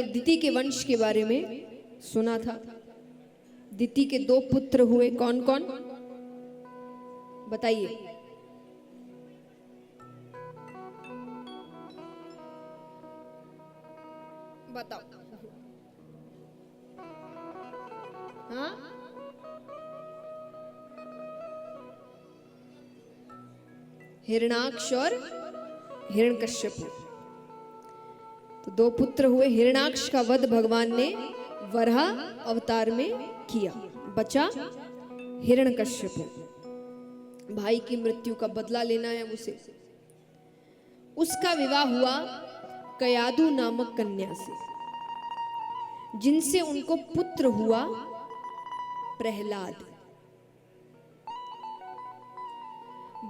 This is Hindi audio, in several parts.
दिति के वंश के बारे में सुना था। दिति के 2 पुत्र हुए, कौन कौन बताइए। बताओ। हाँ, हिरणाक्ष और हिरण्यकश्यप। तो 2 पुत्र हुए। हिरणाक्ष का वध भगवान ने वराह अवतार में किया, बचा हिरण्यकश्यप। भाई की मृत्यु का बदला लेना है उसे। उसका विवाह हुआ कयादु नामक कन्या से, जिनसे उनको पुत्र हुआ प्रहलाद।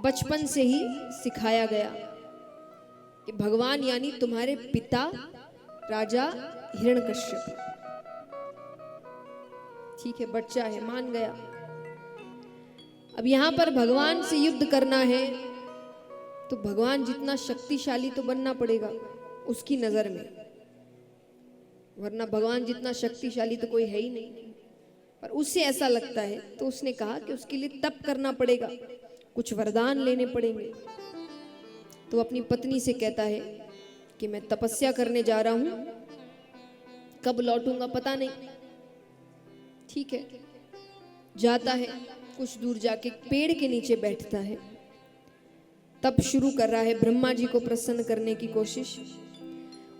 बचपन से ही सिखाया गया कि भगवान यानी तुम्हारे पिता राजा हिरण्यकश्यप। ठीक है, बच्चा है, मान गया। अब यहां पर भगवान से युद्ध करना है तो भगवान जितना शक्तिशाली तो बनना पड़ेगा उसकी नजर में, वरना भगवान जितना शक्तिशाली तो कोई है ही नहीं। पर उसे ऐसा लगता है तो उसने कहा कि उसके लिए तप करना पड़ेगा, कुछ वरदान लेने पड़ेंगे। तो अपनी पत्नी से कहता है कि मैं तपस्या करने जा रहा हूं, कब लौटूंगा पता नहीं। ठीक है, जाता है, कुछ दूर जाके पेड़ के नीचे बैठता है, तब शुरू कर रहा है ब्रह्मा जी को प्रसन्न करने की कोशिश।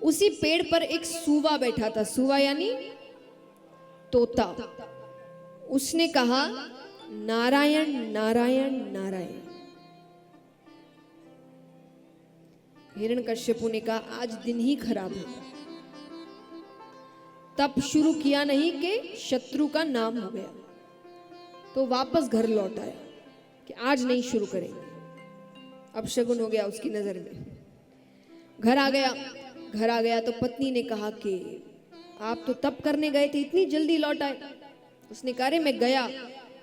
उसी पेड़ पर एक सूवा बैठा था, सूवा यानी तोता। उसने कहा नारायण नारायण नारायण। हिरण्यकश्यपु ने कहा आज दिन ही खराब है। तब शुरू किया नहीं कि शत्रु का नाम हो गया, तो वापस घर लौट आया कि आज नहीं शुरू करेंगे। अब शगुन हो गया उसकी नजर में। घर आ गया तो पत्नी ने कहा कि आप तो तप करने गए थे, इतनी जल्दी लौट आए। उसने कहा अरे मैं गया,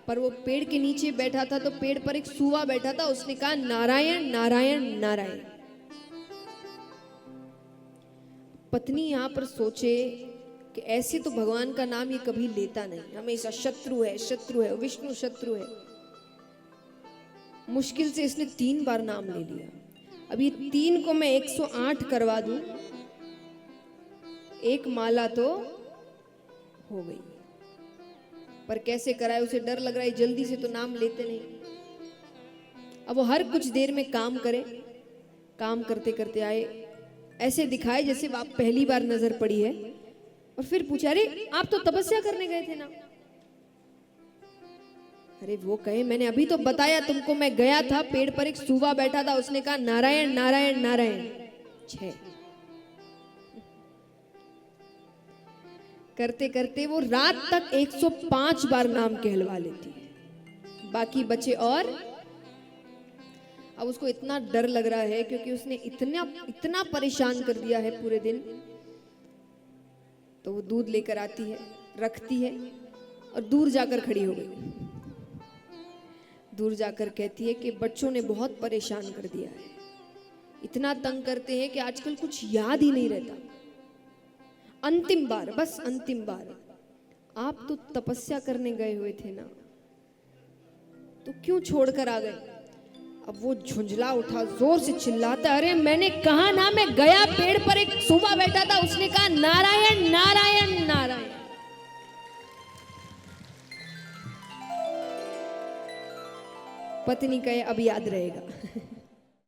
पर वो पेड़ के नीचे बैठा था तो पेड़ पर एक सूवा बैठा था, उसने कहा नारायण नारायण नारायण। पत्नी यहां पर सोचे कि ऐसे तो भगवान का नाम ये कभी लेता नहीं, हमेशा शत्रु है शत्रु है, विष्णु शत्रु है। मुश्किल से इसने 3 बार नाम ले लिया। अब ये 3 को मैं 108 करवा दूं, एक माला तो हो गई। पर कैसे कराए, उसे डर लग रहा है, जल्दी से तो नाम लेते नहीं। अब वो हर कुछ देर में काम करे, काम करते करते आए, ऐसे दिखाए जैसे आप पहली बार नजर पड़ी है। और फिर पूछा अरे आप तो तपस्या करने गए थे ना। अरे वो कहे मैंने अभी तो बताया तुमको, मैं गया था, पेड़ पर एक सूवा बैठा था, उसने कहा नारायण नारायण नारायण। 6 करते करते वो रात तक 105 बार नाम कहलवा लेती है। बाकी बचे और अब उसको इतना डर लग रहा है क्योंकि उसने इतना परेशान कर दिया है पूरे दिन। तो वो दूध लेकर आती है, रखती है और दूर जाकर खड़ी हो गई। दूर जाकर कहती है कि बच्चों ने बहुत परेशान कर दिया है, इतना तंग करते हैं कि आजकल कुछ याद ही नहीं रहता। अंतिम बार, बस अंतिम बार, आप तो तपस्या करने गए हुए थे ना, तो क्यों छोड़कर आ गए। अब वो झुंझला उठा, जोर से चिल्लाता अरे मैंने कहा ना, मैं गया, पेड़ पर एक सूबा बैठा था, उसने कहा नारायण नारायण नारायण। पत्नी कहे अब याद रहेगा।